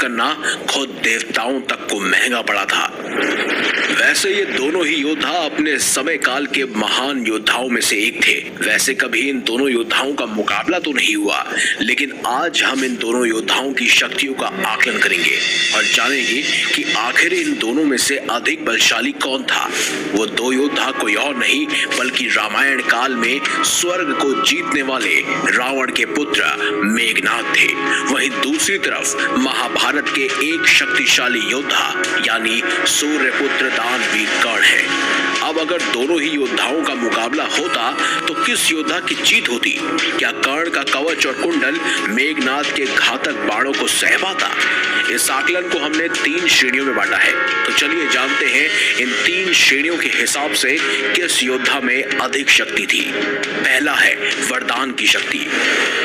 करना खुद देवताओं तक को महंगा पड़ा था। वैसे ये दोनों ही योद्धा अपने समय काल के महान योद्धाओं में से एक थे। वैसे कभी इन दोनों योद्धाओं का मुकाबला तो नहीं हुआ, लेकिन आज हम इन दोनों योद्धाओं की शक्तियों का आकलन करेंगे और जानेंगे कि आखिर इन दोनों में से अधिक बलशाली कौन था। वो दो योद्धा कोई और नहीं बल्कि रामायण काल में स्वर्ग को जीतने वाले रावण के पुत्र मेघनाद थे। वहीं दूसरी तरफ महाभारत के एक शक्तिशाली योद्धा यानी सूर्यपुत्र दानवीर कर्ण है। अब अगर दोनों ही योद्धाओं का मुकाबला होता तो किस योद्धा की जीत होती? क्या कर्ण का कवच और कुंडल मेघनाद के घातक बाणों को सह पाता? इस आकलन को हमने 3 श्रेणियों में बांटा है, तो चलिए जानते हैं इन 3 श्रेणियों के हिसाब से किस योद्धा में अधिक शक्ति थी। पहला है वरदान की शक्ति।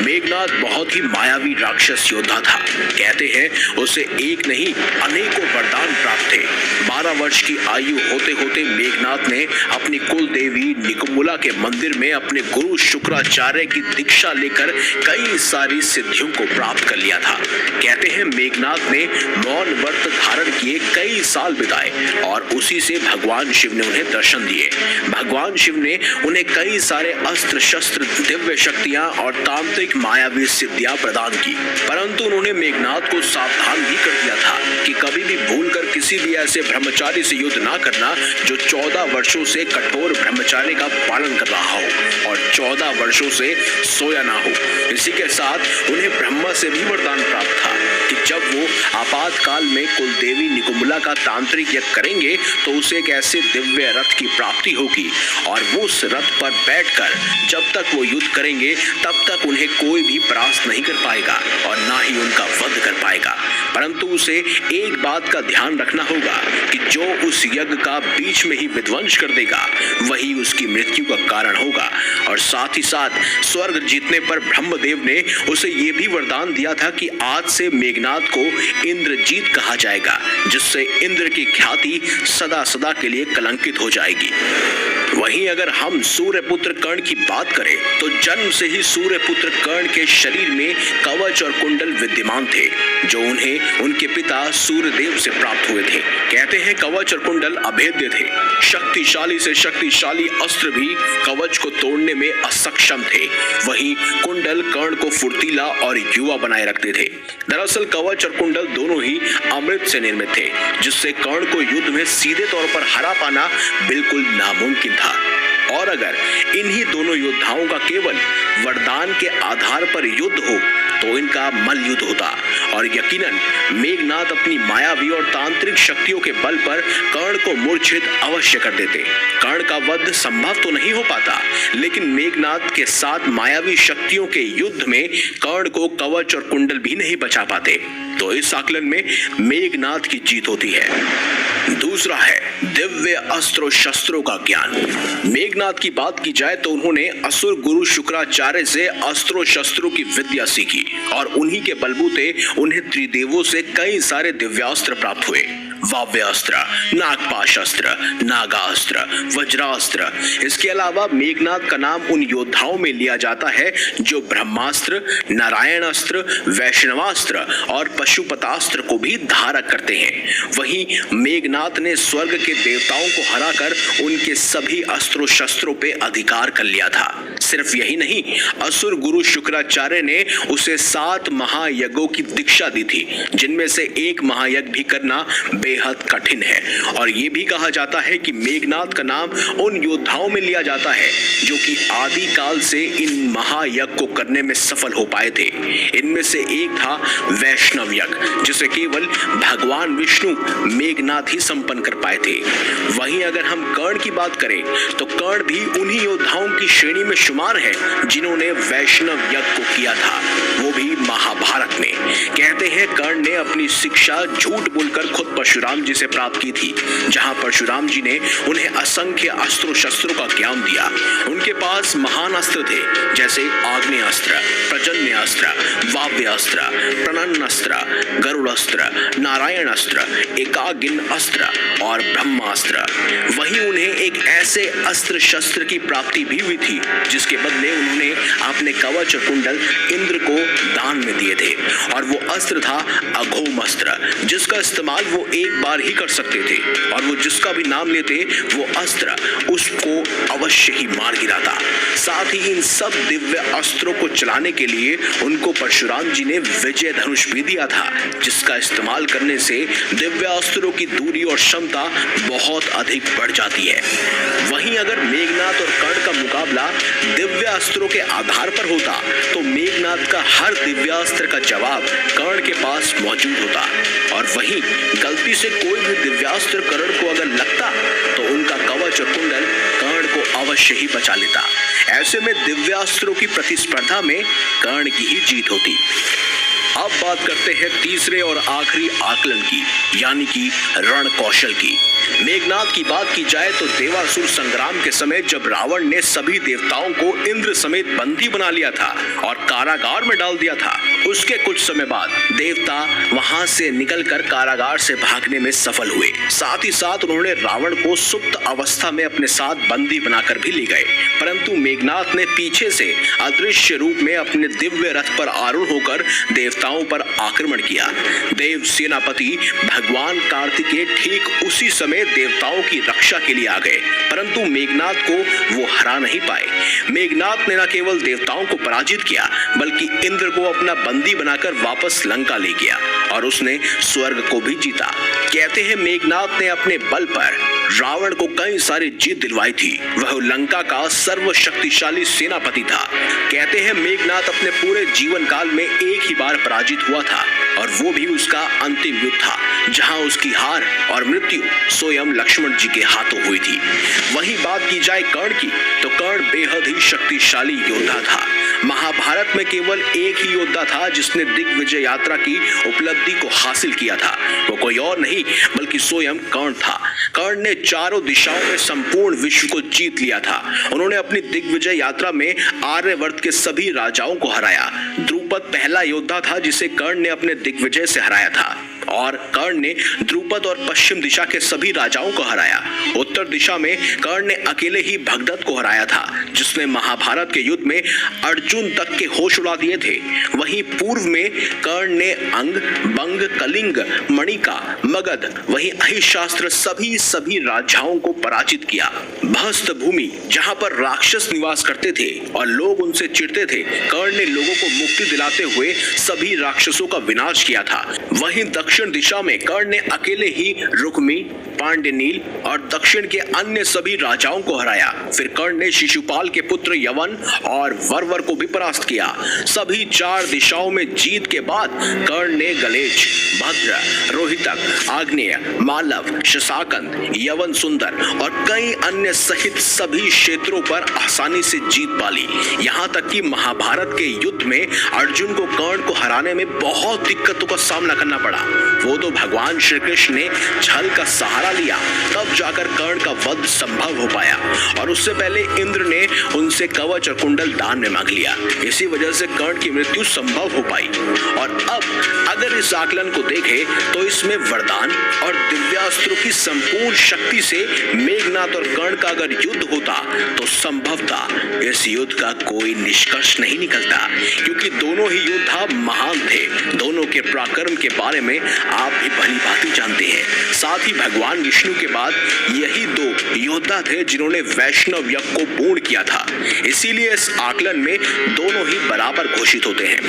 मेघनाद बहुत ही मायावी राक्षस योद्धा था। कहते हैं उसे एक नहीं अनेकों वरदान प्राप्त थे। 12 वर्ष की आयु होते होते मेघनाद ने अपनी कुल देवी निकुम्बला के मंदिर में अपने गुरु शुक्राचार्य की दीक्षा लेकर कई सारी सिद्धियों को प्राप्त कर लिया था। कहते हैं मेघनाद ने मौन व्रत धारण किए कई साल बिताए और उसी से भगवान शिव ने उन्हें दर्शन दिए। भगवान शिव ने उन्हें कई सारे अस्त्र शस्त्र, दिव्य शक्तियां और तांत्रिक मायावी सिद्धियां प्रदान की, परंतु उन्होंने मेघनाद को सावधान भी कर दिया था कि कभी भी भूलकर किसी भी ऐसे ब्रह्मचारी से युद्ध ना करना जो 14 वर्षों से कठोर ब्रह्मचार्य का पालन कर रहा हो और 14 वर्षों से सोया ना हो। इसी के साथ उन्हें ब्रह्मा से भी वरदान प्राप्त था कि जब वो आपातकाल में कुलदेवी निकुम्बला का तांत्रिक यज्ञ करेंगे तो उसे एक ऐसे दिव्य रथ की प्राप्ति होगी और वो उस रथ पर बैठकर जब तक वो युद्ध करेंगे तब तक उन्हें कोई भी परास्त नहीं कर पाएगा और ना ही उनका वध कर पाएगा। परंतु उसे एक बात का ध्यान रखना होगा कि जो उस यज्ञ का बीच में ही विध्वंस कर देगा वही उसकी मृत्यु का कारण होगा। और साथ ही साथ स्वर्ग जीतने पर ब्रह्मदेव ने उसे ये भी वरदान दिया था कि आज से मेघनाद को इंद्रजीत कहा जाएगा, जिससे इंद्र की ख्याति सदा सदा के लिए कलंकित हो जाएगी। वहीं अगर हम सूर्यपुत्र कर्ण की बात करें तो जन्म से ही सूर्यपुत्र कर्ण के शरीर में कवच और कुंडल विद्यमान थे जो उन्हें उनके पिता सूर्यदेव से प्राप्त हुए थे। कहते हैं कवच और कुंडल अभेद्य थे। शक्तिशाली से शक्तिशाली अस्त्र भी कवच को तोड़ने में असक्षम थे। वहीं कुंडल कर्ण को फुर्तीला और युवा बनाए रखते थे। दरअसल कवच और कुंडल दोनों ही अमृत से निर्मित थे, जिससे कर्ण को युद्ध में सीधे तौर पर हरा पाना बिल्कुल नामुमकिन था। और अगर इन्हीं दोनों योद्धाओं का केवल वरदान के आधार पर युद्ध हो तो इनका मल्ल युद्ध होता और यकीनन मेघनाद अपनी मायावी और तांत्रिक शक्तियों के बल पर कर्ण को मूर्छित अवश्य कर देते। कर्ण का वध संभव तो नहीं हो पाता, लेकिन मेघनाद के साथ मायावी शक्तियों के युद्ध में कर्ण को कवच और कुंडल भी नहीं बचा पाते। तो इस आकलन में मेघनाद की जीत होती है। दूसरा है दिव्य अस्त्रों शस्त्रों का ज्ञान। मेघनाद की बात की जाए तो उन्होंने असुर गुरु शुक्राचार्य से अस्त्रों शस्त्रों की विद्या सीखी और उन्हीं के बलबूते उन्हें त्रिदेवों से कई सारे दिव्यास्त्र प्राप्त हुए। वाव्यास्त्र, नागपाश अस्त्र, नागास्त्र, वज्रास्त्र। इसके अलावा मेघनाद का नाम उन योद्धाओं में लिया जाता है जो ब्रह्मास्त्र, नारायण अस्त्र, वैष्णवास्त्र और पशुपतास्त्र को भी धारण करते हैं। वहीं मेघनाद ने स्वर्ग के देवताओं को हराकर उनके सभी अस्त्रों शस्त्रों पे अधिकार कर लिया था। सिर्फ यही नहीं, असुर गुरु शुक्राचार्य ने उसे 7 महायज्ञों की दीक्षा दी थी, जिनमें से एक महायज्ञ भी करना बेहद कठिन है। और ये भी कहा जाता है कि मेघनाद का नाम उन योद्धाओं में लिया जाता है जो कि आदि काल से इन महायज्ञ को करने में सफल हो पाए थे। इनमें से एक था वैष्णव यज्ञ, जिसे केवल भगवान विष्णु मेघनाद ही संपन्न कर पाए थे। वहीं अगर हम कर्ण की बात करें तो कर्ण भी उन्हीं योद्धाओं की श्रेणी में शुमार है जिन्होंने वैष्णव यज्ञ को किया था, वो भी महाभारत में। कहते हैं कर्ण ने अपनी शिक्षा झूठ बोलकर खुद पर शुरू परशुराम जी से प्राप्त की थी, जहां परशुराम जी ने उन्हें असंख्य अस्त्रों शस्त्रों का ज्ञान दिया। उनके पास महान अस्त्र थे, जैसे आग्नेय अस्त्र, प्रजन्य अस्त्र, वाव्य अस्त्र, प्रणन अस्त्र, गरुड़ अस्त्र, नारायण अस्त्र, एकागिन अस्त्र और ब्रह्मास्त्र। वहीं उन्हें एक ऐसे अस्त्र शस्त्र की प्राप्ति भी हुई थी, जिसके बदले उन्होंने अपने कवच और कुंडल इंद्र को दान में दिए थे, और वो अस्त्र था अघोम अस्त्र, जिसका इस्तेमाल वो एक बार ही कर सकते थे, और वो जिसका भी नाम लेते वो अस्त्र उसको अवश्य ही मार गिराता। साथ ही इन सब दिव्य अस्त्रों को चलाने के लिए उनको परशुराम जी ने विजय धनुष भी दिया था, जिसका इस्तेमाल करने से दिव्य अस्त्रों की दूरी और क्षमता बहुत अधिक बढ़ जाती है। वहीं अगर मेघनाद और कर्ण का मुकाबला दिव्य अस्त्रों के आधार पर होता तो मेघनाद का हर दिव्यास्त्र का जवाब कर्ण के पास मौजूद होता, और वहीं गलती से कोई भी दिव्यास्त्र कर्ण को अगर लगता तो उनका कवच और कुंडल कर्ण को अवश्य ही बचा लेता। ऐसे में दिव्यास्त्रों की प्रतिस्पर्धा में कर्ण की ही जीत होती। अब बात करते हैं तीसरे और आखिरी आकलन की, यानी कि रण कौशल की। मेघनाद की बात की जाए तो देवासुर संग्राम के समय जब रावण ने सभी देवताओं को इंद्र समेत बंदी बना लिया था और कारागार में डाल दिया था, उसके कुछ समय बाद देवता वहां से निकलकर कारागार से भागने में सफल हुए। साथ ही साथ उन्होंने रावण को सुप्त अवस्था में अपने साथ बंदी बनाकर भी ले गए, परंतु मेघनाद ने पीछे से अदृश्य रूप में अपने दिव्य रथ पर आरूढ़ होकर देवताओं पर आक्रमण किया। देव सेनापति भगवान कार्तिकेय ठीक उसी समय देवताओं की रक्षा के लिए आ गए, परंतु मेघनाद को वो हरा नहीं पाए। मेघनाद ने न केवल देवताओं को पराजित किया, बल्कि इंद्र को अपना बंदी बनाकर वापस लंका ले गया और उसने स्वर्ग को भी जीता। कहते हैं मेघनाद ने अपने बल पर रावण को कई सारी जीत दिलवाई थी। वह लंका का सर्वशक्तिशाली सेनापति था। कहते हैं मेघनाद अपने पूरे जीवन काल में एक ही बार पराजित हुआ था, और वो भी उसका अंतिम युद्ध था, जहां उसकी हार और मृत्यु स्वयं लक्ष्मण जी के हाथों हुई थी। वहीं बात की जाए कर्ण की, तो कर्ण बेहद ही शक्तिशाली योद्धा था। महाभारत में केवल एक ही योद्धा था जिसने दिग्विजय यात्रा की उपलब्धि को हासिल किया था। वो कोई और नहीं बल्कि स्वयं कर्ण था। कर्ण ने चारों दिशाओं में संपूर्ण विश्व को जीत लिया था। उन्होंने अपनी दिग्विजय यात्रा में आर्यवर्त के सभी राजाओं को हराया। द्रुपद पहला योद्धा था जिसे कर्ण ने अपने दिग्विजय से हराया था, और कर्ण ने द्रुपद और पश्चिम दिशा के सभी राजाओं को हराया। उत्तर दिशा में कर्ण ने अकेले ही भगदत्त को हराया था, जिसने महाभारत के युद्ध में अर्जुन तक के होश उड़ा दिए थे। वहीं पूर्व में कर्ण ने अंग, बंग, कलिंग, मणिका, मगध, वहीं अहिशास्त्र सभी राजाओं को पराजित किया। भस्त भूमि, जहां पर राक्षस निवास करते थे और लोग उनसे चिढ़ते थे, कर्ण ने लोगों को मुक्ति दिलाते हुए सभी राक्षसों का विनाश किया था। वहीं दक्षिण दिशा में कर्ण ने अकेले ही रुक्मी, पांड्यनील और दक्षिण के अन्य सभी राजाओं को हराया। फिर कर्ण ने शिशुपाल के पुत्र यवन और वरवर को भी परास्त किया। सभी चार दिशाओं में जीत के बाद कर्ण ने गलेच, भद्र, रोहितक, आग्नेय, मालव, शशाकंद, यवन सुंदर और कई अन्य सहित सभी क्षेत्रों पर आसानी से जीत पाली। यहाँ तक कि महाभारत के युद्ध में अर्जुन को कर्ण को हराने में बहुत दिक्कतों का सामना करना पड़ा। वो तो भगवान श्री कृष्ण ने छल का सहारा लिया, तब जाकर कर्ण का वध संभव हो पाया, और उससे पहले इंद्र ने उनसे कवच और कुंडल दान में मांग लिया। इसी वजह से कर्ण की मृत्यु संभव हो पाई। और अब अगर इस आकलन को देखें तो इसमें वरदान और दिव्यास्त्रों की संपूर्ण शक्ति से मेघनाद और कर्ण का अगर युद्ध होता तो संभवतः इस युद्ध का कोई निष्कर्ष नहीं निकलता, क्योंकि दोनों ही योद्धा महान थे। दोनों के पराक्रम के बारे में आप भी भली भांति जानते हैं। साथ ही भगवान विष्णु के बाद यही दो योद्धा थे जिन्होंने वैष्णव यज्ञ को पूर्ण किया था। इसीलिए इस आकलन में दोनों ही बराबर घोषित होते हैं।